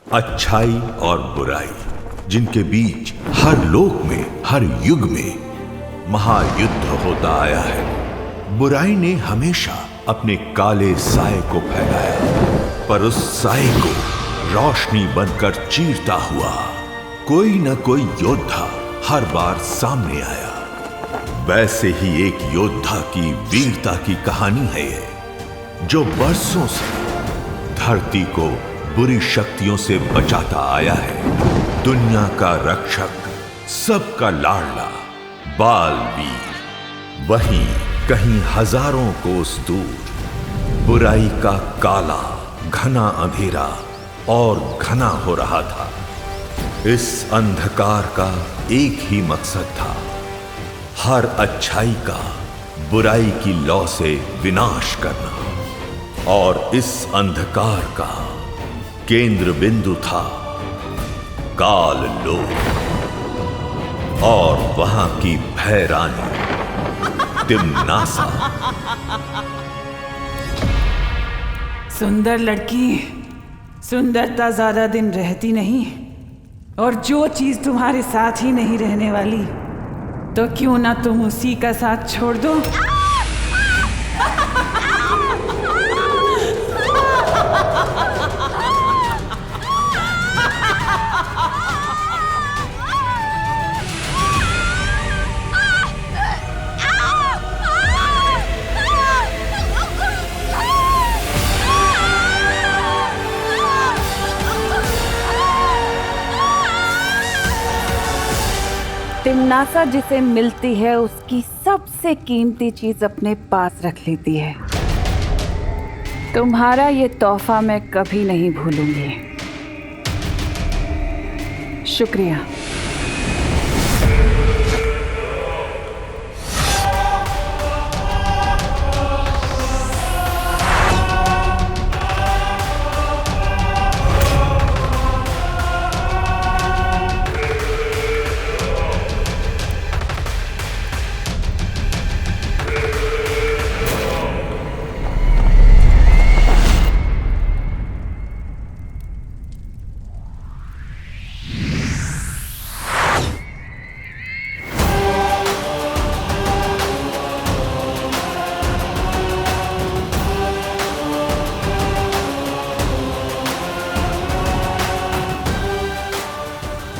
अच्छाई और बुराई, जिनके बीच हर लोक में, हर युग में महायुद्ध होता आया है। बुराई ने हमेशा अपने काले साए को फैलाया, पर उस साए को रोशनी बनकर चीरता हुआ कोई न कोई योद्धा हर बार सामने आया। वैसे ही एक योद्धा की वीरता की कहानी है ये, जो बरसों से धरती को बुरी शक्तियों से बचाता आया है। दुनिया का रक्षक, सबका लाडला बालवीर। वहीं कहीं हजारों कोस दूर बुराई का काला घना अंधेरा और घना हो रहा था। इस अंधकार का एक ही मकसद था, हर अच्छाई का बुराई की लौ से विनाश करना। और इस अंधकार का केंद्र बिंदु था काल लोक और वहां की भय रानी तिम्नासा। सुंदर लड़की, सुंदरता ज्यादा दिन रहती नहीं, और जो चीज तुम्हारे साथ ही नहीं रहने वाली, तो क्यों ना तुम उसी का साथ छोड़ दो। तिम्नासा जिसे मिलती है उसकी सबसे कीमती चीज अपने पास रख लेती है। तुम्हारा ये तोहफा मैं कभी नहीं भूलूंगी। शुक्रिया।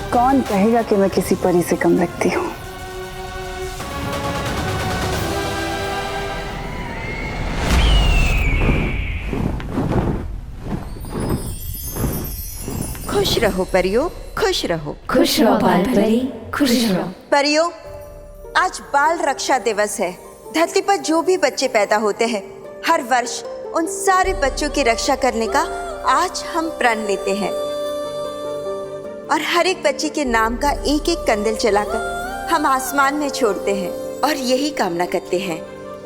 कौन कहेगा कि मैं किसी परी से कम लगती हूँ। खुश रहो परियों, खुश रहो। खुश रहो बाल परी, खुश रहो। परियों, आज बाल रक्षा दिवस है। धरती पर जो भी बच्चे पैदा होते हैं, हर वर्ष उन सारे बच्चों की रक्षा करने का आज हम प्रण लेते हैं, और हर एक बच्चे के नाम का एक एक कंदिल जलाकर हम आसमान में छोड़ते हैं, और यही कामना करते हैं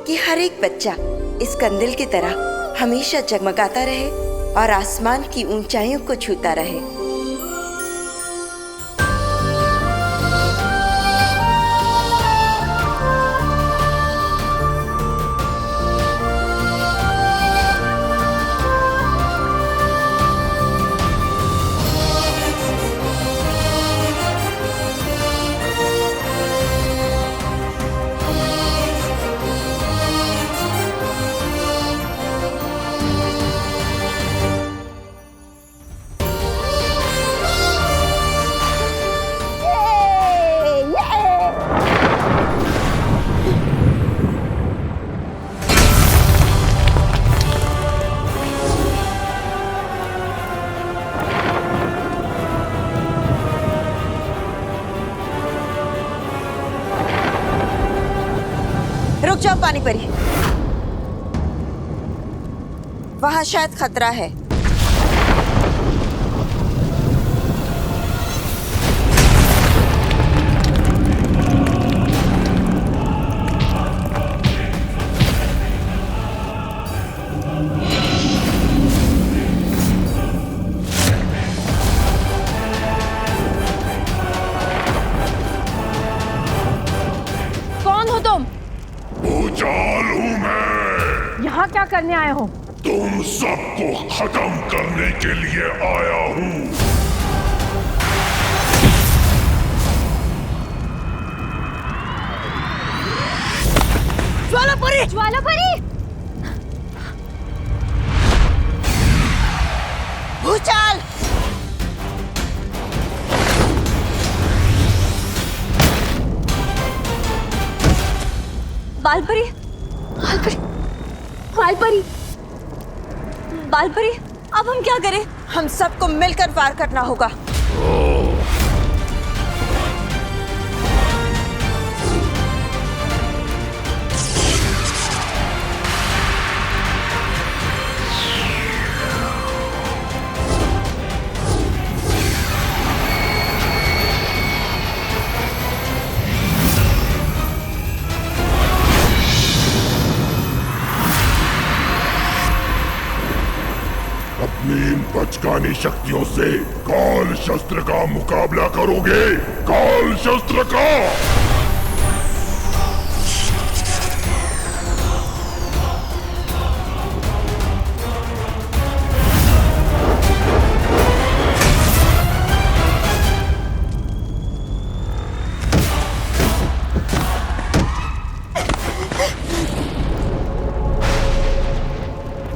कि हर एक बच्चा इस कंदिल की तरह हमेशा जगमगाता रहे और आसमान की ऊंचाइयों को छूता रहे। रुक जाओ पानी परी, वहां शायद खतरा है। कौन हो तुम? भूचाल हूँ मैं। यहाँ क्या करने आए हो? तुम सबको खत्म करने के लिए आया हूँ। ज्वाला परी! भूचाल! बालपरी! बालपरी! बालपरी! बालपरी, अब हम क्या करें? हम सबको मिलकर वार करना होगा। अपनी इन बचकानी शक्तियों से काल शस्त्र का मुकाबला करोगे? काल शस्त्र का!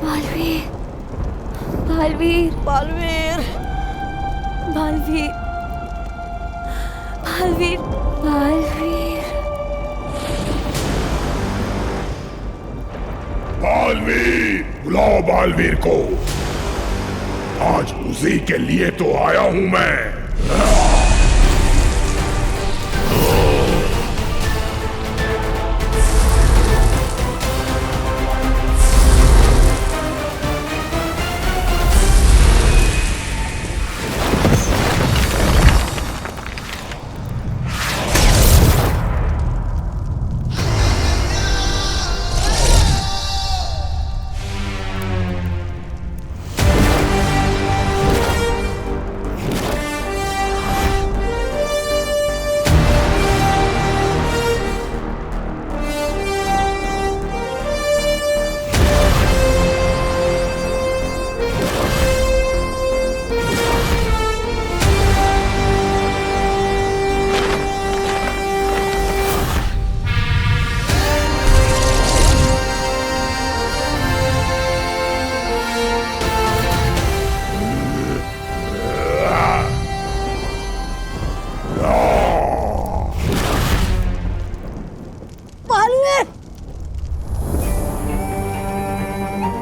बालवीर! बालवीर! बालवीर! बालवीर! बालवीर! बालवीर! बुलाओ बालवीर को। आज उसी के लिए तो आया हूं मैं।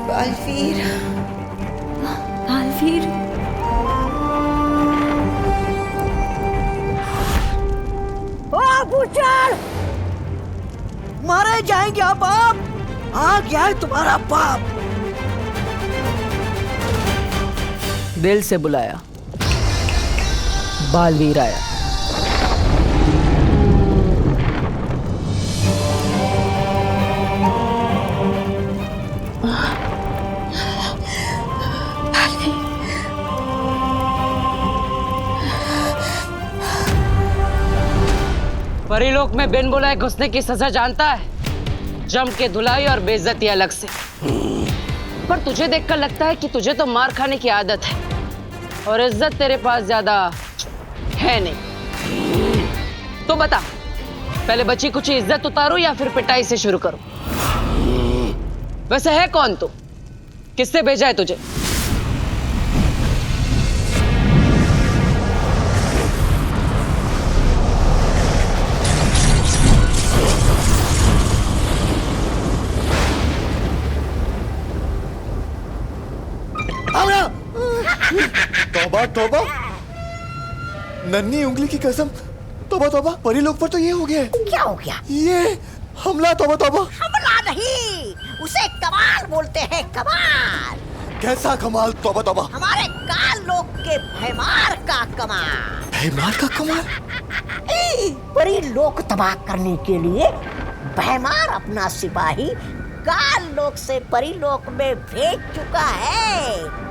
बालवीर! बालवीर! भूचाल! मारे जाएंगे आप! आ गया है तुम्हारा बाप। दिल से बुलाया, बालवीर आया। परीलोक में बिन बुलाए घुसने की सजा जानता है? जम के धुलाई और बेइज्जती अलग से। पर तुझे देखकर लगता है कि तुझे तो मार खाने की आदत है और इज्जत तेरे पास ज्यादा है नहीं। तो बता, पहले बची कुछ इज्जत उतारो या फिर पिटाई से शुरू करो? वैसे है कौन तू? किससे भेजा है तुझे? तौबा तौबा, नन्ही उंगली की कसम, तौबा तौबा, परीलोक पर तो ये हो गया है। क्या हो गया? ये हमला, तौबा तौबा। हमला नहीं, उसे कमाल बोलते हैं, कमाल। कैसा कमाल? तौबा तौबा। हमारे काल लोक के भयमार का कमाल। भयमार का कमाल? परी लोक तबाह करने के लिए भयमार अपना सिपाही काल लोक से परी लोक में भेज चुका है,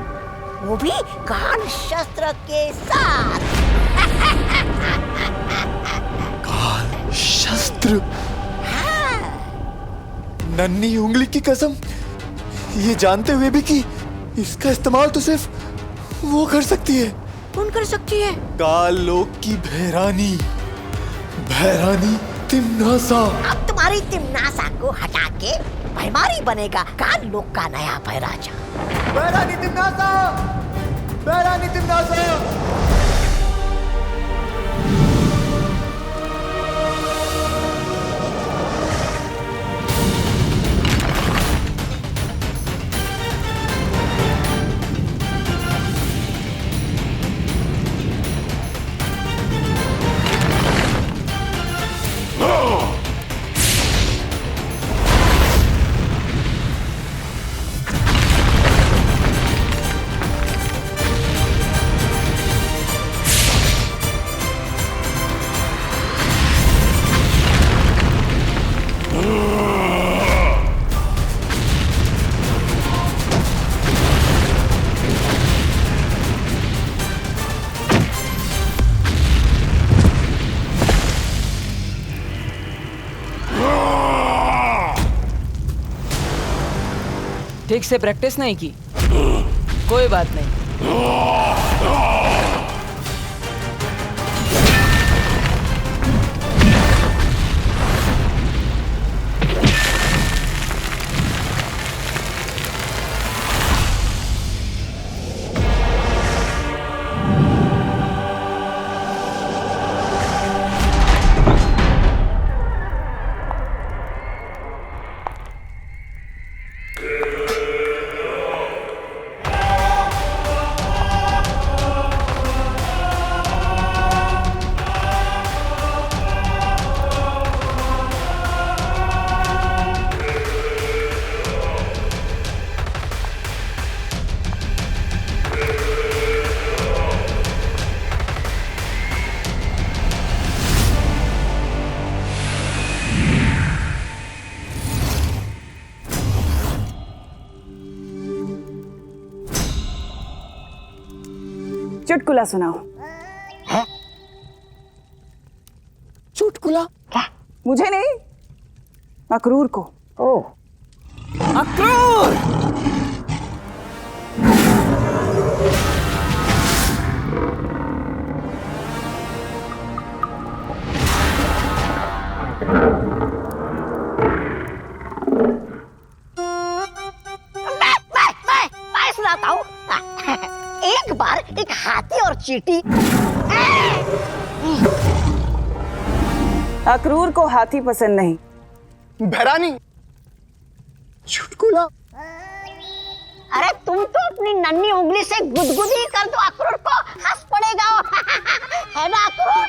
वो भी काल शस्त्र के साथ। काल शस्त्र? नन्ही उंगली की कसम, ये जानते हुए भी कि इसका इस्तेमाल तो सिर्फ वो कर सकती है। कौन कर सकती है? काल लोक की भैरानी, भैरानी तिम्नासा। अब तुम्हारी तिम्नासा को हटा के भयमारी बनेगा काल लोक का नया भयराजा। बैरानी तिम्नासा! बैरानी तिम्नासा! ठीक से प्रैक्टिस नहीं की, कोई बात नहीं। चुटकुला सुनाओ। है? चुटकुला? क्या? मुझे नहीं, अक्रूर को। ओह, अक्रूर! मैं सुनाता हूँ। एक बार एक हाथी और चींटी। अक्रूर को हाथी पसंद नहीं। भैरानी, चुटकुला। अरे तुम तो अपनी नन्ही उंगली से गुदगुदी कर दो, अक्रूर को हंस पड़ेगा। है ना अक्रूर?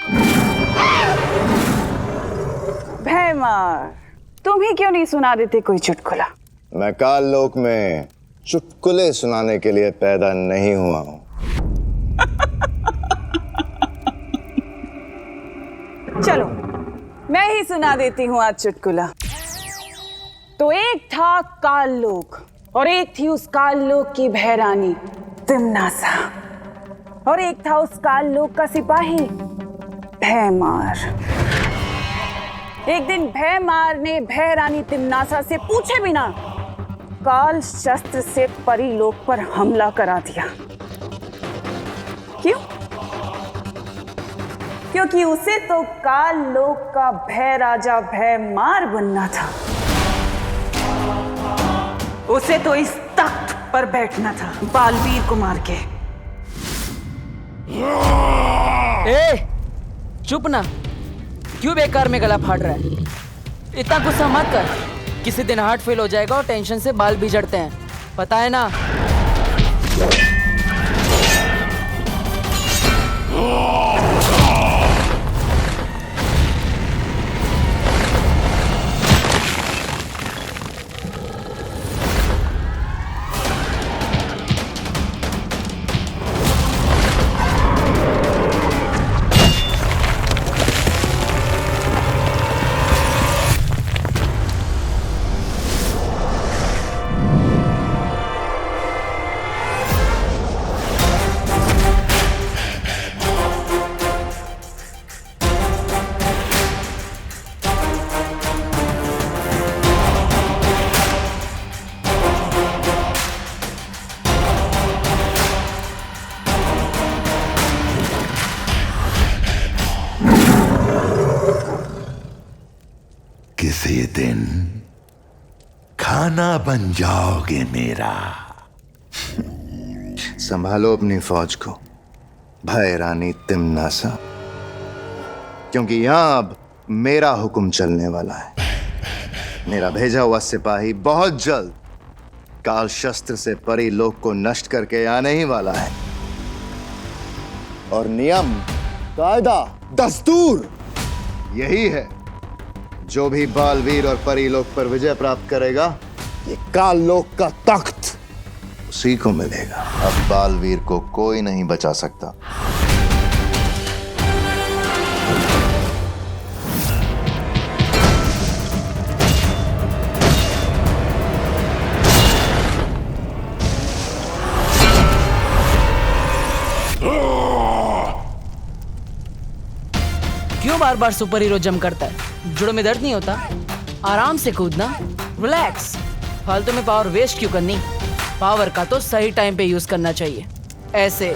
भैमार, तुम ही क्यों नहीं सुना देते कोई चुटकुला? मैं काल लोक में चुटकुले सुनाने के लिए पैदा नहीं हुआ हूं। चलो मैं ही सुना देती हूँ आज चुटकुला। तो एक था काल लोक और एक थी उस काल लोक की भैरानी तिम्नासा, और एक था उस काल लोक का सिपाही भैमार। एक दिन भैमार ने भैरानी तिम्नासा से पूछे बिना काल शस्त्र से परीलोक पर हमला करा दिया। क्यों? क्योंकि उसे तो काल लोक का भय राजा भैमार बनना था। उसे तो इस तख्त पर बैठना था बालवीर को मार के। ए, चुप ना, क्यों बेकार में गला फाड़ रहा है? इतना गुस्सा मत कर, किसी दिन हार्ट फेल हो जाएगा और टेंशन से बाल बिगड़ते हैं, पता है ना? किसी दिन खाना बन जाओगे मेरा। संभालो अपनी फौज को भय रानी तिम्नासा, क्योंकि यहां अब मेरा हुक्म चलने वाला है। मेरा भेजा हुआ सिपाही बहुत जल्द काल शस्त्र से परी लोक को नष्ट करके आने ही वाला है। और नियम, कायदा, दस्तूर यही है, जो भी बालवीर और परी लोक पर विजय प्राप्त करेगा, ये काल लोक का तख्त उसी को मिलेगा। अब बालवीर को कोई नहीं बचा सकता। क्यों बार बार सुपर हीरो जंप करता है? जुड़ों में दर्द नहीं होता? आराम से कूदना, रिलैक्स। फालतू में पावर वेस्ट क्यों करनी? पावर का तो सही टाइम पे यूज करना चाहिए, ऐसे।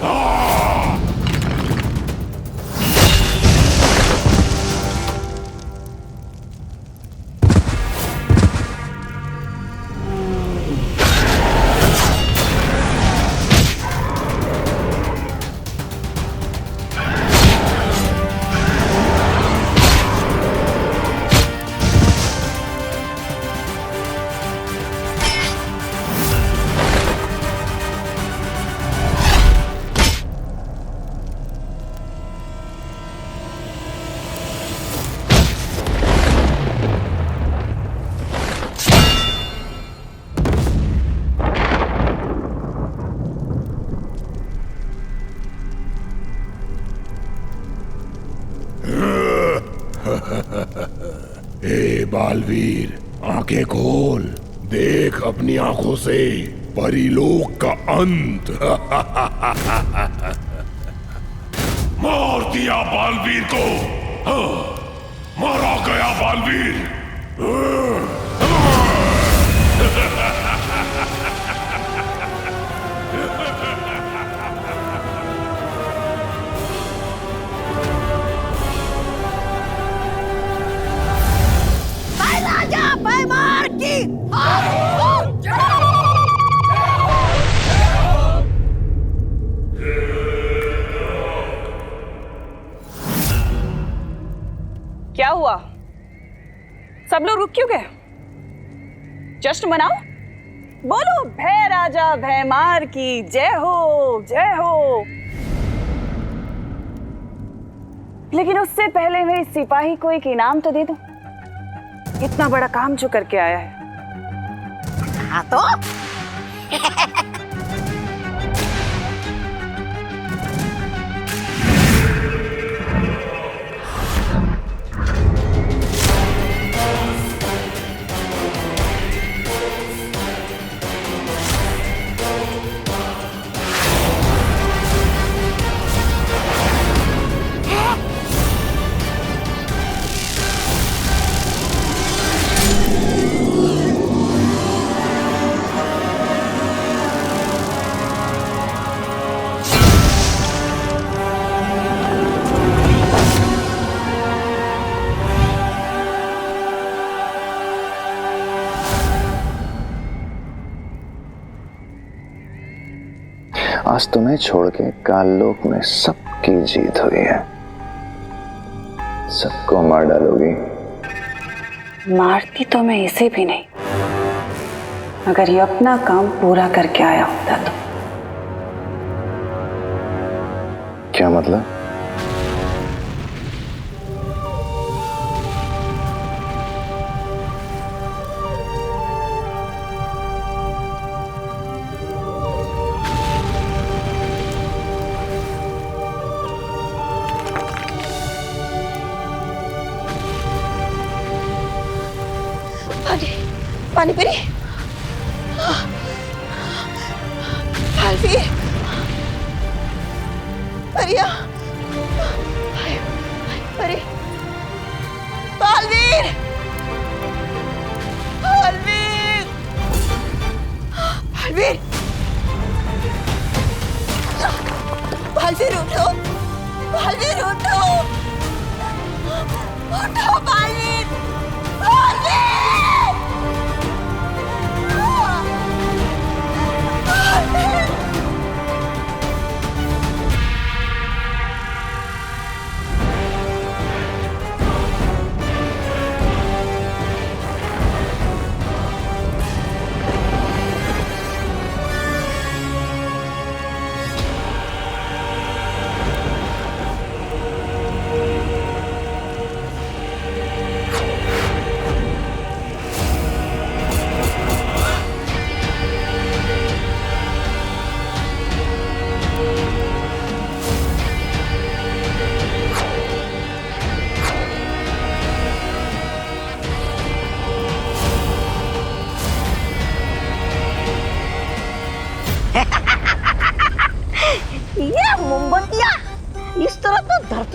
ए बालवीर, आंखें खोल, देख अपनी आंखों से परीलोक का अंत। मार दिया बालवीर को। मारा गया बालवीर। राजा भयमार की क्या हुआ? सब लोग रुक क्यों गए? जश्न मनाओ, बोलो भय राजा भयमार की जय हो, जय हो। लेकिन उससे पहले मेरे सिपाही को एक इनाम तो दे दो, इतना बड़ा काम जो करके आया है। हाँ तो आज तुम्हें छोड़ के काललोक में सबकी जीत हुई है। सबको मार डालोगी? मारती तो मैं इसे भी नहीं, अगर ये अपना काम पूरा करके आया होता तो। क्या मतलब? पानी परी, बालवीर, परिया, परी, बालवीर, बालवीर, बालवीर, बालवीर उठो, बालवीर उठो, उठो बालवीर, बालवीर।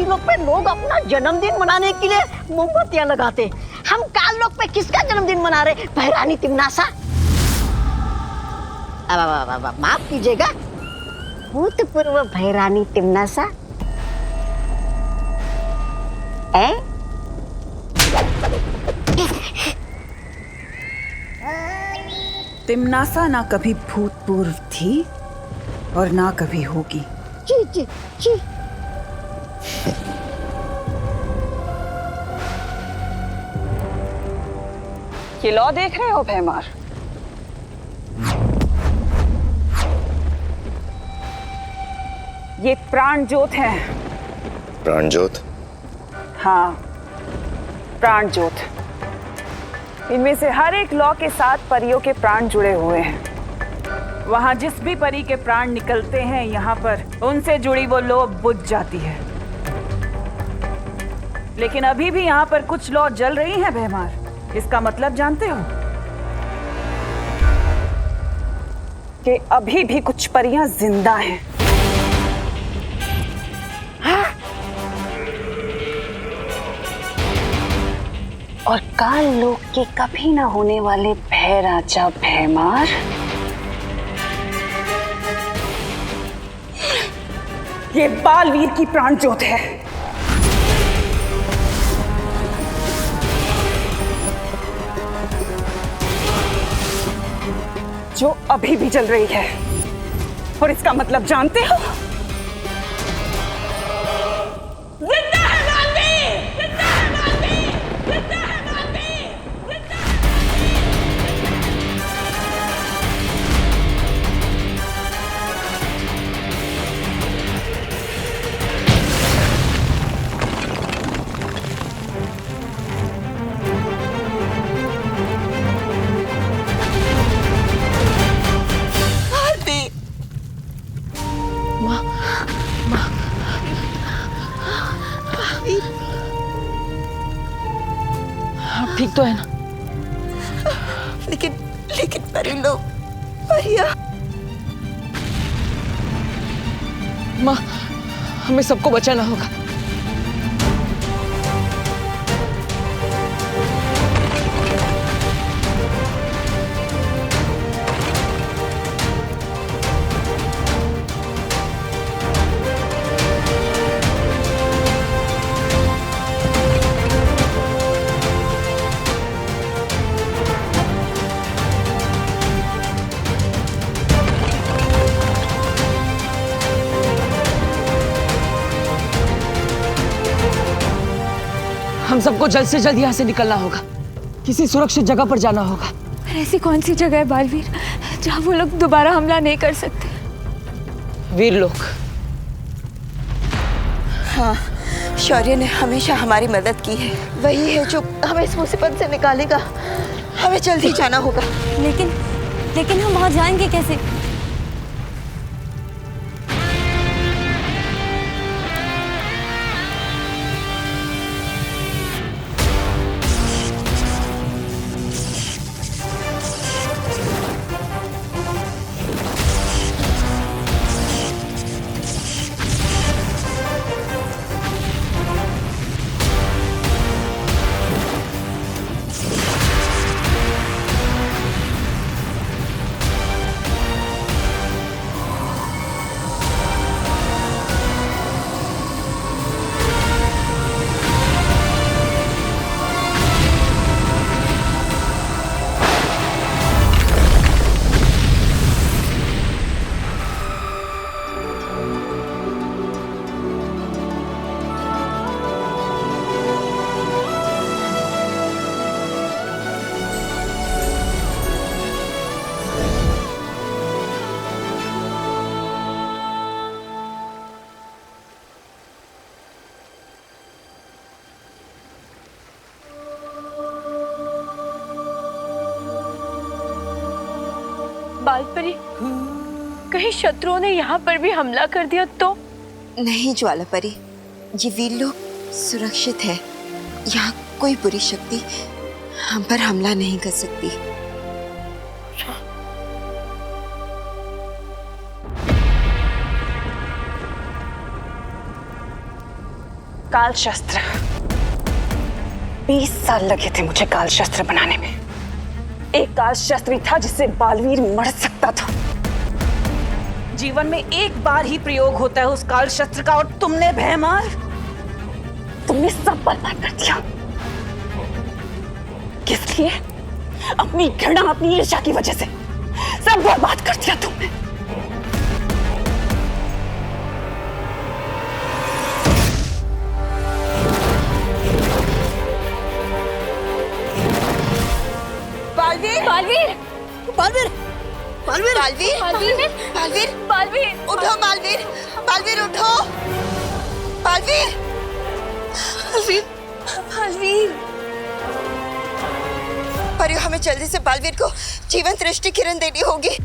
धरती लोक पे लोग अपना जन्मदिन मनाने के लिए मोमबत्तियां लगाते, हम काल लोक पे किसका जन्मदिन मना रहे? भैरानी तिमनासा। माफ कीजिएगा, भूतपूर्व भैरानी तिमनासा। तिमनासा ना कभी भूतपूर्व थी और ना कभी होगी। जी जी जी। ये लौ देख रहे हो भैमार? ये प्राण ज्योत है। प्राण ज्योत? हाँ, प्राण ज्योत। इनमें से हर एक लौ के साथ परियों के प्राण जुड़े हुए हैं। वहां जिस भी परी के प्राण निकलते हैं, यहाँ पर उनसे जुड़ी वो लौ बुझ जाती है। लेकिन अभी भी यहाँ पर कुछ लौ जल रही हैं भैमार। इसका मतलब जानते हो? कि अभी भी कुछ परियां जिंदा हैं। और काल लोक के कभी ना होने वाले भय राजा भैमार ये बालवीर की प्राण ज्योत है। जो अभी भी जल रही है। और इसका मतलब जानते हो? जिंदा है बालवीर! जिंदा है बालवीर! जिंदा है बालवीर! जिंदा है! ठीक तो है ना? लेकिन परी लोग, भैया। माँ, हमें सबको बचाना होगा। हम सबको जल्द से जल्द यहाँ से निकलना होगा। किसी सुरक्षित जगह पर जाना होगा। ऐसी कौन सी जगह है बालवीर जहाँ वो लोग दोबारा हमला नहीं कर सकते? वीरलोक। हाँ, शौर्य ने हमेशा हमारी मदद की है। वही है जो हमें इस मुसीबत से निकालेगा। हमें जल्दी जाना होगा। लेकिन हम वहाँ जाएंगे कैसे? बालपरी, कहीं शत्रुओं ने यहाँ पर भी हमला कर दिया तो? नहीं ज्वालापरी, ये वीरलोक सुरक्षित है। यहाँ कोई बुरी शक्ति हम पर हमला नहीं कर सकती। काल शस्त्र। 20 साल लगे थे मुझे काल शस्त्र बनाने में। एक काल शस्त्र था जिससे बालवीर मर सकता था। जीवन में एक बार ही प्रयोग होता है उस काल शस्त्र का, और तुमने भयमार, तुमने सब बर्बाद कर दिया। किस लिए? अपनी घृणा, अपनी ईर्ष्या की वजह से सब बर्बाद कर दिया तुमने। बालवीर, बालवीर, बालवीर, बालवीर, बालवीर, बालवीर, बालवीर, बालवीर, उठो बालवीर, बालवीर उठो, बालवीर, बालवीर, बालवीर। परियो, हमें जल्दी से बालवीर को जीवंत दृष्टि किरण देनी होगी।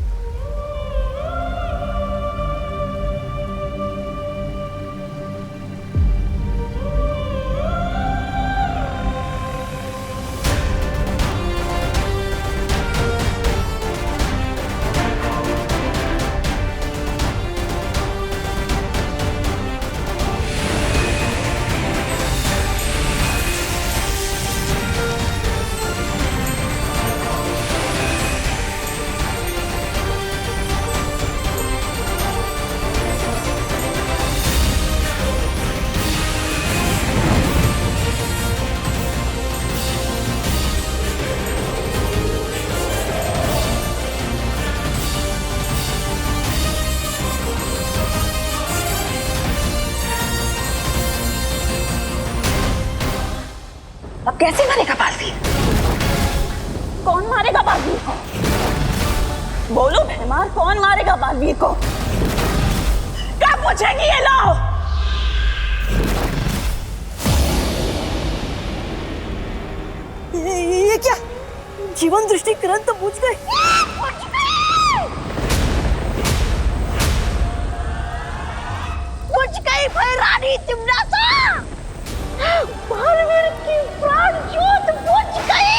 अब कैसे मारेगा बालवीर? कौन मारेगा बालवीर को? बोलो भयमार, कौन मारेगा बालवीर को? क्या पूछेंगी ये लोग? ये क्या? जीवन दृष्टि किरण तो बुझ गई। बुझ गई भैरानी तिमनासा। बालवीर की प्राण ज्योत बुझ गई।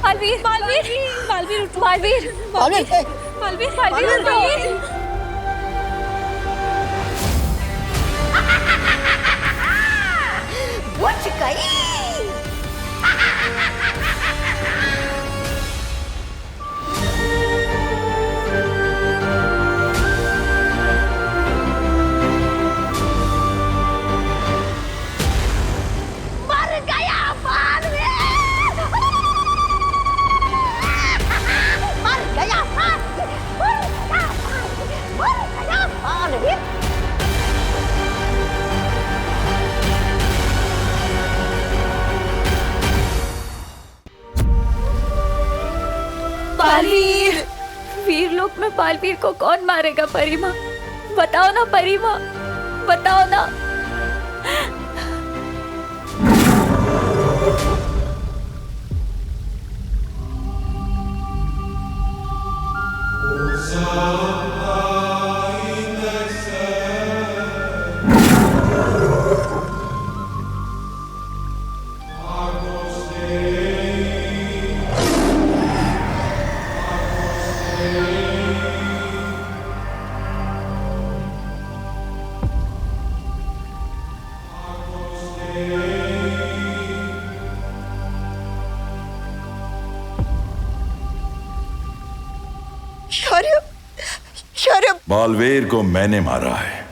बालवीर, बालवीर, बालवीर उठो, बालवीर, बालवीर, बालवीर, बालवीर उठो। बुझ गई। बालवीर, वीरलोक में बालवीर को कौन मारेगा? परिमा, बताओ ना परिमा, बताओ ना। बालवीर को मैंने मारा है।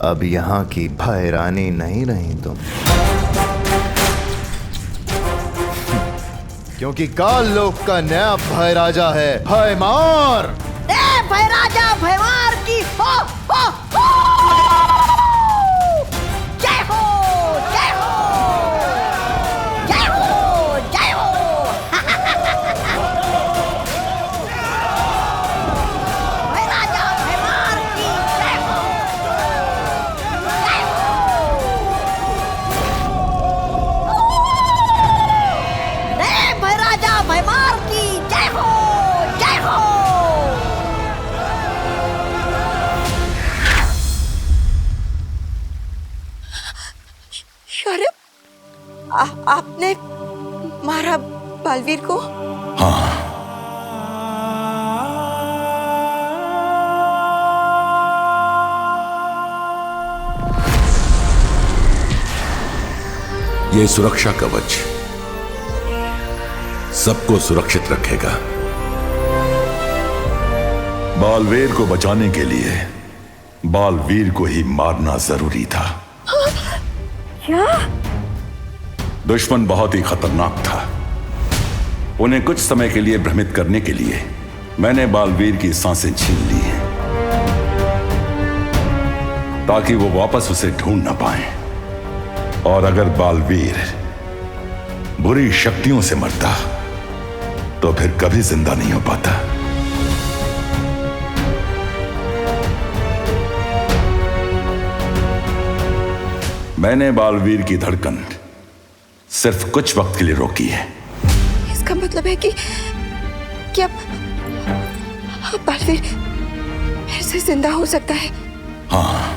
अब यहाँ की भयरानी नहीं रही तुम, क्योंकि काल लोक का नया भय राजा है, भयमार। भय राजा भयमार की हो, हो, हो। जय हो, जय हो, जय हो, जय हो। भय राजा भयमार की जय हो, जय हो। आपने मारा बालवीर को? हाँ। ये सुरक्षा कवच सबको सुरक्षित रखेगा। बालवीर को बचाने के लिए बालवीर को ही मारना जरूरी था। क्या? दुश्मन बहुत ही खतरनाक था। उन्हें कुछ समय के लिए भ्रमित करने के लिए मैंने बालवीर की सांसें छीन ली हैं, ताकि वो वापस उसे ढूंढ ना पाए। और अगर बालवीर बुरी शक्तियों से मरता तो फिर कभी जिंदा नहीं हो पाता। मैंने बालवीर की धड़कन सिर्फ कुछ वक्त के लिए रोकी है। इसका मतलब है कि अब बालवीर फिर से जिंदा हो सकता है? हाँ।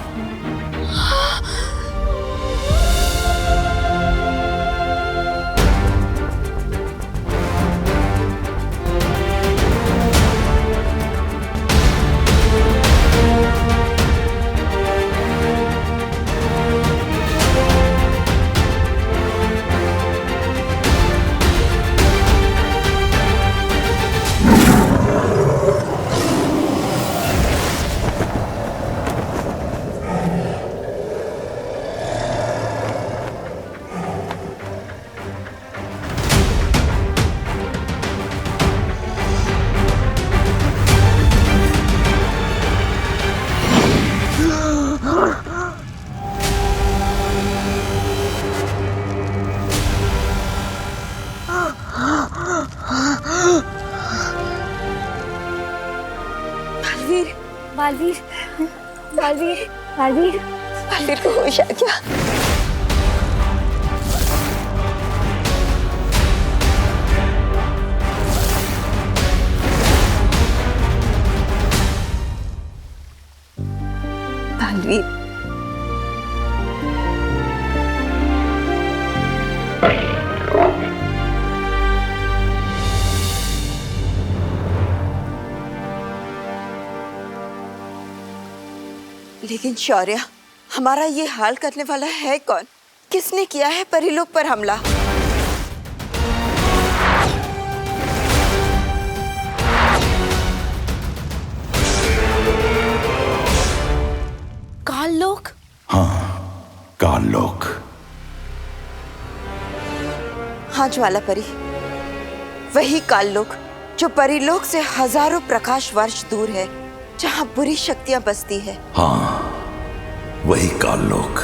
बालवीर को होश आ गया। बालवीर, लेकिन शौर्य, हमारा ये हाल करने वाला है कौन? किसने किया है परीलोक पर हमला? काललोक? हाँ, काललोक। हाँ ज्वालापरी, वही काललोक जो परीलोक से हजारों प्रकाश वर्ष दूर है, जहाँ बुरी शक्तियां बसती है। हाँ, वही काललोक।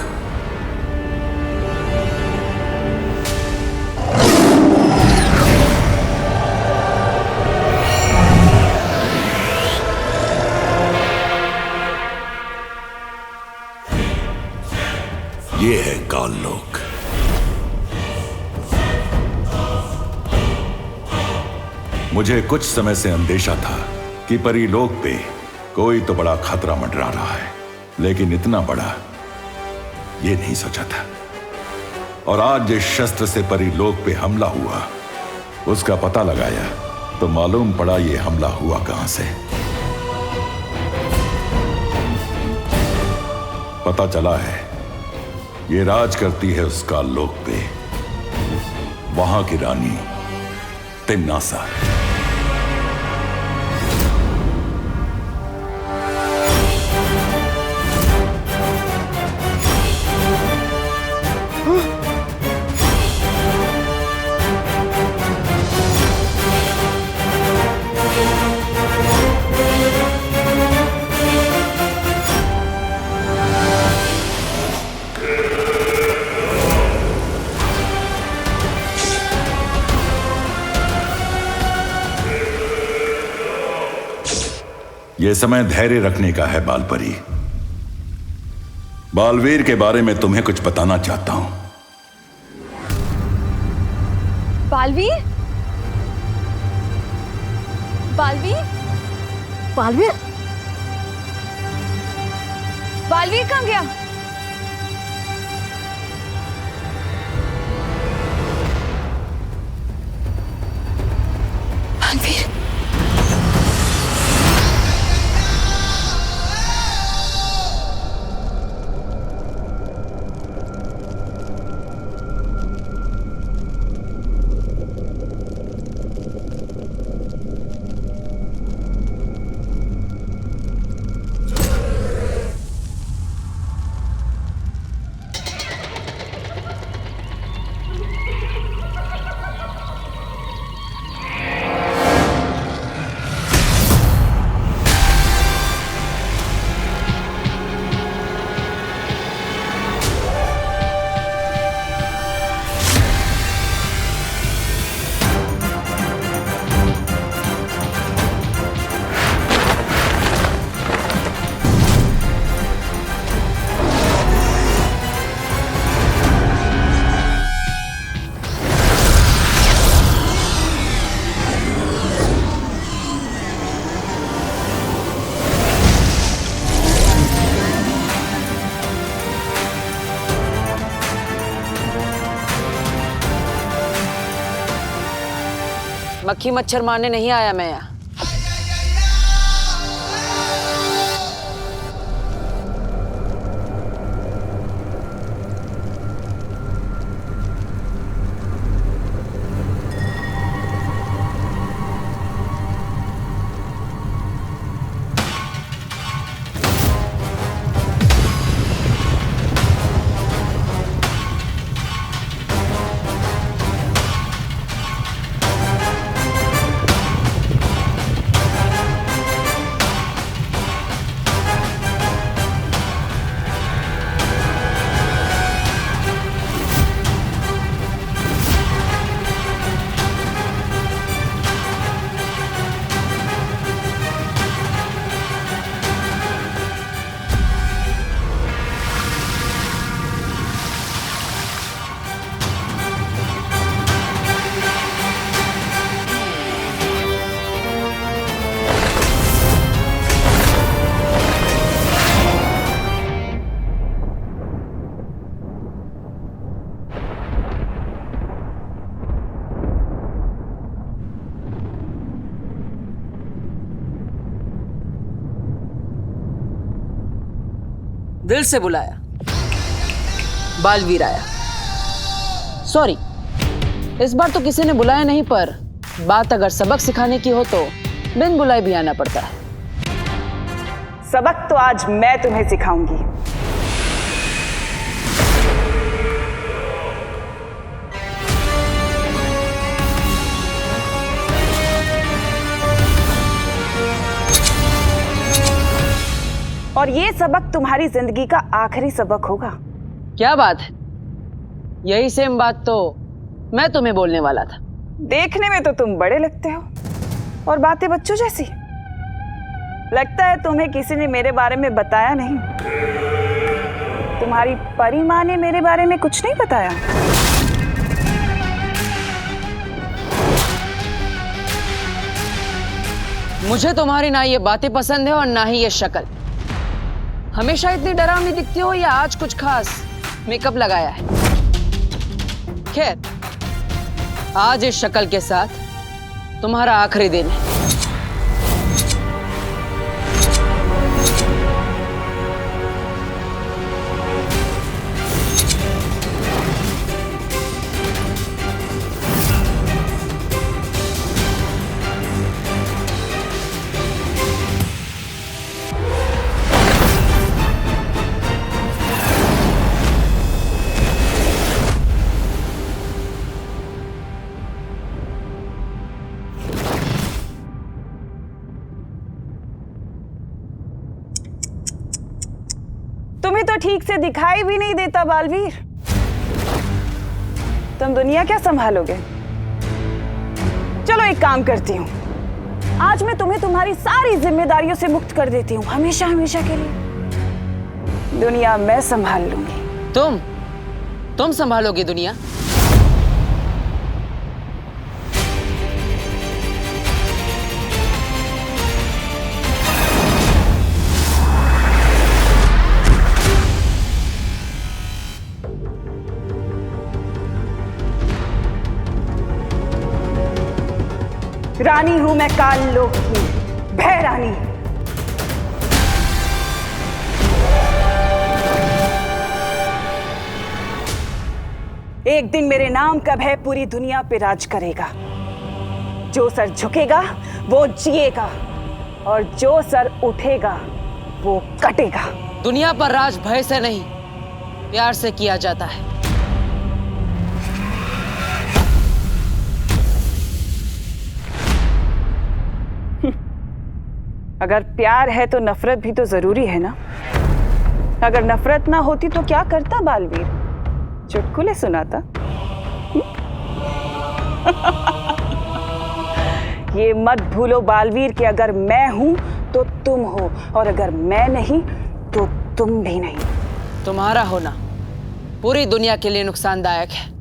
ये है काललोक। मुझे कुछ समय से अंदेशा था कि परीलोक पे कोई तो बड़ा खतरा मंडरा रहा है, लेकिन इतना बड़ा ये नहीं सोचा था। और आज जिस शस्त्र से परीलोक पे हमला हुआ, उसका पता लगाया तो मालूम पड़ा ये हमला हुआ कहां से। पता चला है ये राज करती है उस काललोक पे वहां की रानी तिम्नासा। यह समय धैर्य रखने का है बालपरी। बालवीर के बारे में तुम्हें कुछ बताना चाहता हूं। बालवीर? बालवीर? बालवीर? बालवीर कहाँ गया? मक्खी मच्छर मारने नहीं आया मैं यहाँ। दिल से बुलाया, बालवीर आया। सॉरी, इस बार तो किसी ने बुलाया नहीं, पर बात अगर सबक सिखाने की हो तो बिन बुलाए भी आना पड़ता है। सबक तो आज मैं तुम्हें सिखाऊंगी। और ये सबक तुम्हारी जिंदगी का आखिरी सबक होगा। क्या बात है, यही सेम बात तो मैं तुम्हें बोलने वाला था। देखने में तो तुम बड़े लगते हो और बातें बच्चों जैसी। लगता है तुम्हें किसी ने मेरे बारे में बताया नहीं। तुम्हारी परी माँ ने मेरे बारे में कुछ नहीं बताया। मुझे तुम्हारी ना ये बातें पसंद है और ना ही ये शक्ल। हमेशा इतनी डरावनी दिखती हो या आज कुछ खास मेकअप लगाया है? खैर, आज इस शक्ल के साथ तुम्हारा आखिरी दिन है। तुम्हें तो ठीक से दिखाई भी नहीं देता बालवीर। तुम दुनिया क्या संभालोगे? चलो एक काम करती हूँ, आज मैं तुम्हें तुम्हारी सारी जिम्मेदारियों से मुक्त कर देती हूँ, हमेशा हमेशा के लिए। दुनिया मैं संभाल लूंगी। तुम संभालोगी दुनिया? रानी हूं मैं काल लोक की, भय रानी। एक दिन मेरे नाम का भय पूरी दुनिया पे राज करेगा। जो सर झुकेगा वो जिएगा और जो सर उठेगा वो कटेगा। दुनिया पर राज भय से नहीं, प्यार से किया जाता है। अगर प्यार है तो नफरत भी तो जरूरी है ना। अगर नफरत ना होती तो क्या करता बालवीर? चुटकुले सुनाता। ये मत भूलो बालवीर कि अगर मैं हूं तो तुम हो, और अगर मैं नहीं तो तुम भी नहीं। तुम्हारा होना पूरी दुनिया के लिए नुकसानदायक है।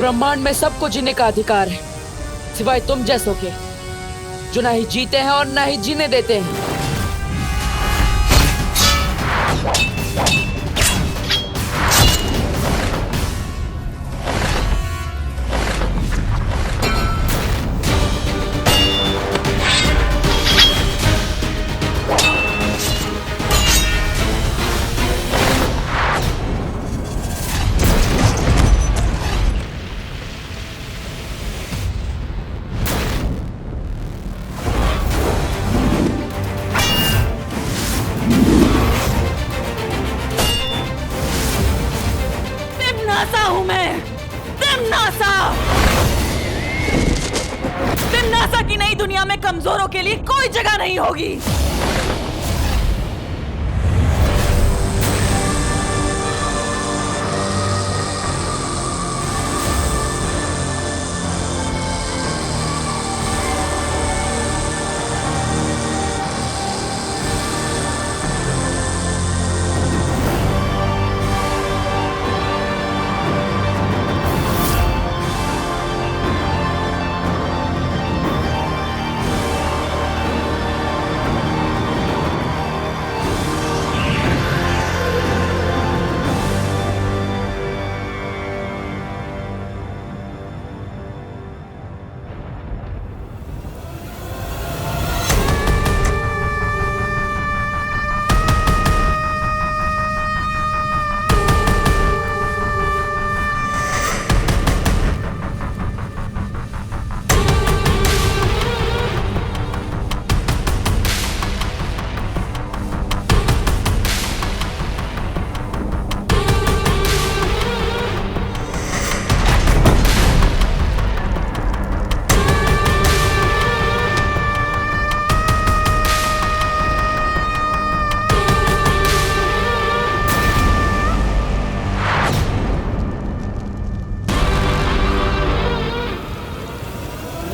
ब्रह्मांड में सबको जीने का अधिकार है, सिवाय तुम जैसों के, जो ना ही जीते हैं और ना ही जीने देते हैं। तिम्नासा हूं मैं, तिम्नासा। तिम्नासा की नई दुनिया में कमजोरों के लिए कोई जगह नहीं होगी।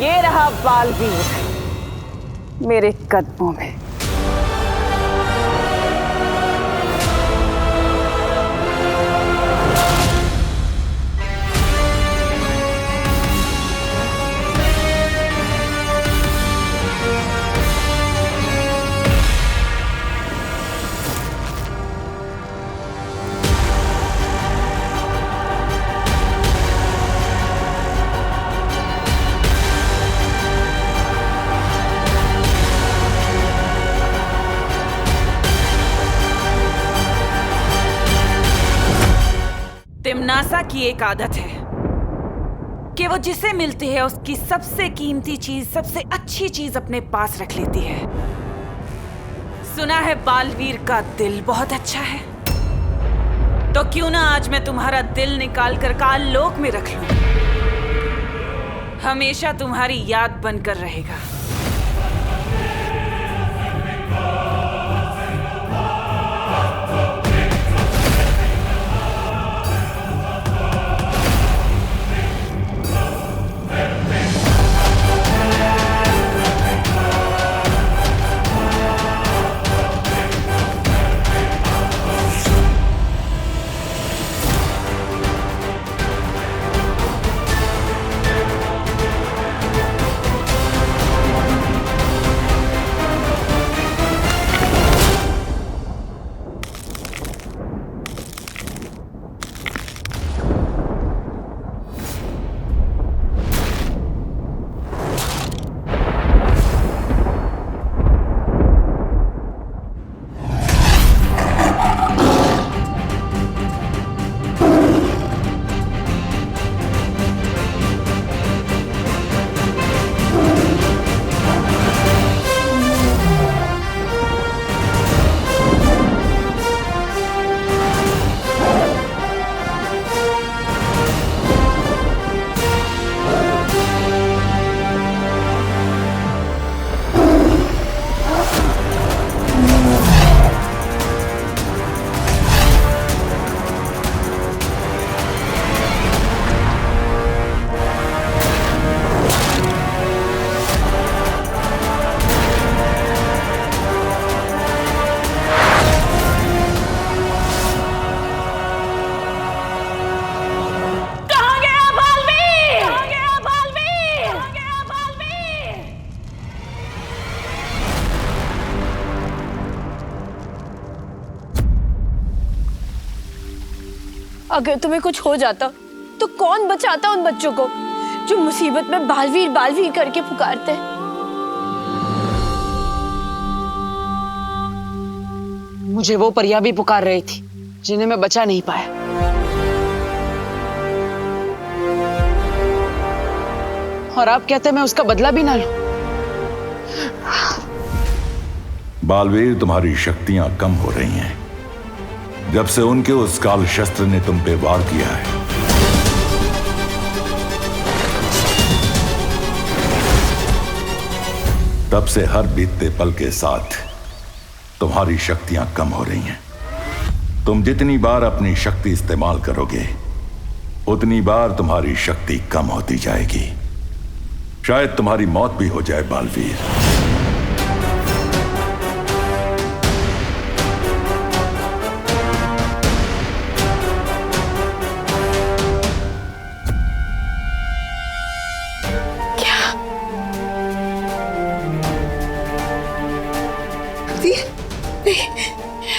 ये रहा बालवीर मेरे कदमों में। तिम्नासा की एक आदत है कि वो जिसे मिलती है उसकी सबसे कीमती चीज, सबसे अच्छी चीज अपने पास रख लेती है। सुना है बालवीर का दिल बहुत अच्छा है, तो क्यों ना आज मैं तुम्हारा दिल निकाल कर काल लोक में रख लूं। हमेशा तुम्हारी याद बनकर रहेगा। अगर तुम्हें कुछ हो जाता तो कौन बचाता उन बच्चों को जो मुसीबत में बालवीर बालवीर करके पुकारते हैं? मुझे वो परियां भी पुकार रही थी जिन्हें मैं बचा नहीं पाया। और आप कहते हैं मैं उसका बदला भी ना लूं? बालवीर, तुम्हारी शक्तियां कम हो रही हैं जब से उनके उस काल शस्त्र ने तुम पे वार किया है। तब से हर बीतते पल के साथ तुम्हारी शक्तियां कम हो रही हैं। तुम जितनी बार अपनी शक्ति इस्तेमाल करोगे उतनी बार तुम्हारी शक्ति कम होती जाएगी। शायद तुम्हारी मौत भी हो जाए बालवीर।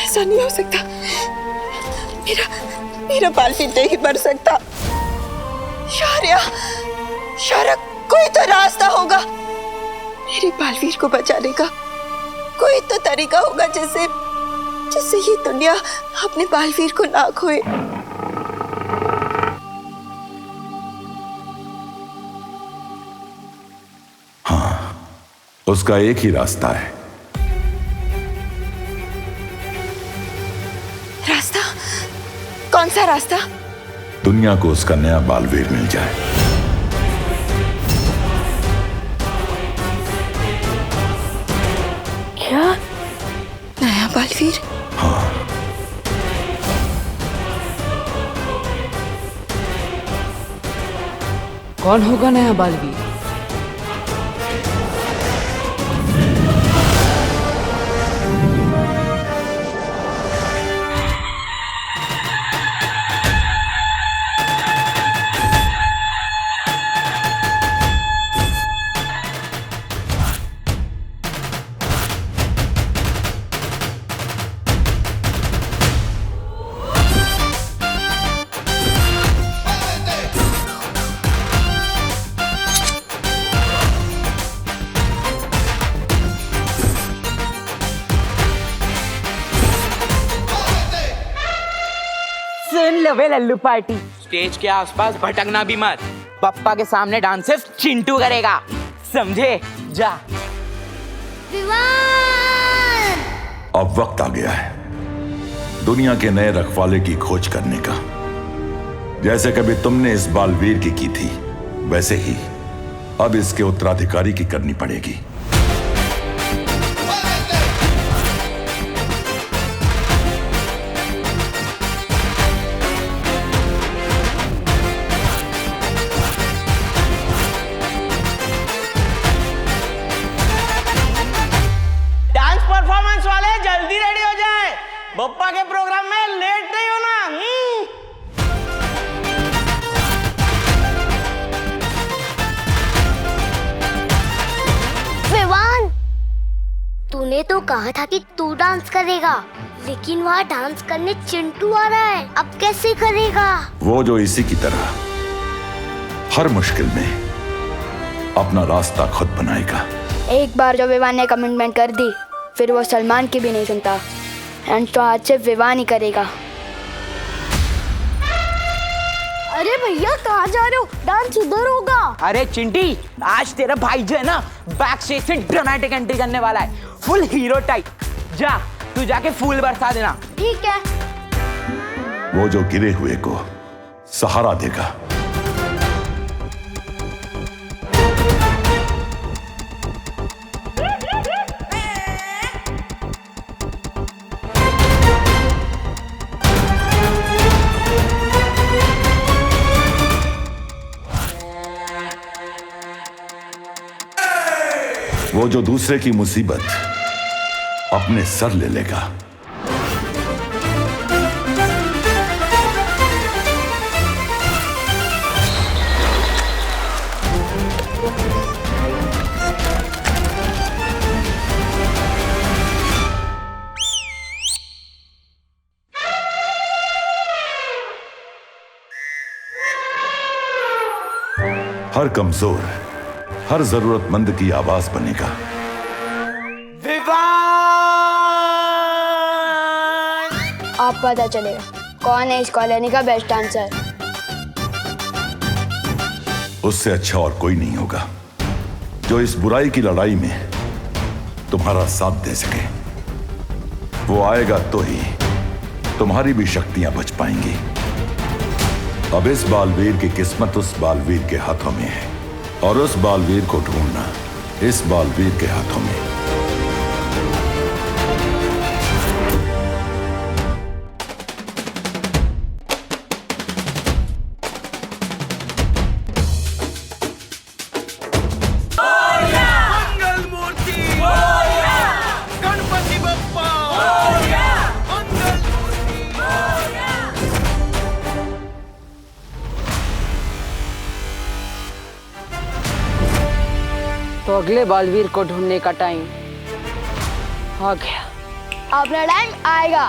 ऐसा नहीं हो सकता। मेरा बालवीर नहीं मर सकता। शौर्य, कोई तो रास्ता होगा मेरे बालवीर को बचाने का। कोई तो तरीका होगा जिससे ये दुनिया अपने बालवीर को ना खोए। हाँ, उसका एक ही रास्ता है। रास्ता? कौन सा रास्ता? दुनिया को उसका नया बालवीर मिल जाए। क्या? नया बालवीर? हाँ। कौन होगा नया बालवीर? लवे लल्लू पार्टी। स्टेज के आसपास भटकना भी मत। पप्पा के सामने डांस सिर्फ चिंटू करेगा, समझे? जा। अब वक्त आ गया है दुनिया के नए रखवाले की खोज करने का। जैसे कभी तुमने इस बालवीर की थी वैसे ही अब इसके उत्तराधिकारी की करनी पड़ेगी। बप्पा के प्रोग्राम में लेट नहीं होना। विवान, तूने तो कहा था कि तू डांस करेगा, लेकिन वहाँ डांस करने चिंटू आ रहा है। अब कैसे करेगा? वो जो इसी की तरह हर मुश्किल में अपना रास्ता खुद बनाएगा। एक बार जो विवान ने कमिटमेंट कर दी फिर वो सलमान की भी नहीं सुनता। एंड तो आज से विवाह नहीं करेगा। अरे भैया कहाँ जा रहे हो? डांस उधर होगा। अरे चिंटी, आज तेरा भाई जो है ना बैक स्टेज से ड्रामेटिक एंट्री करने वाला है, फुल हीरो टाइप। जा, तू जाके फूल बरसा देना। ठीक है। वो जो गिरे हुए को सहारा देगा। वो जो दूसरे की मुसीबत अपने सर ले लेगा। हर कमजोर, हर जरूरतमंद की आवाज बनेगा। आप पता चलेगा कौन है इस कॉलोनी का बेस्ट डांसर। उससे अच्छा और कोई नहीं होगा जो इस बुराई की लड़ाई में तुम्हारा साथ दे सके। वो आएगा तो ही तुम्हारी भी शक्तियां बच पाएंगी। अब इस बालवीर की किस्मत उस बालवीर के हाथों में है और उस बालवीर को ढूंढना इस बालवीर के हाथों में। तो अगले बालवीर को ढूंढने का टाइम आ गया। अपना टाइम आएगा।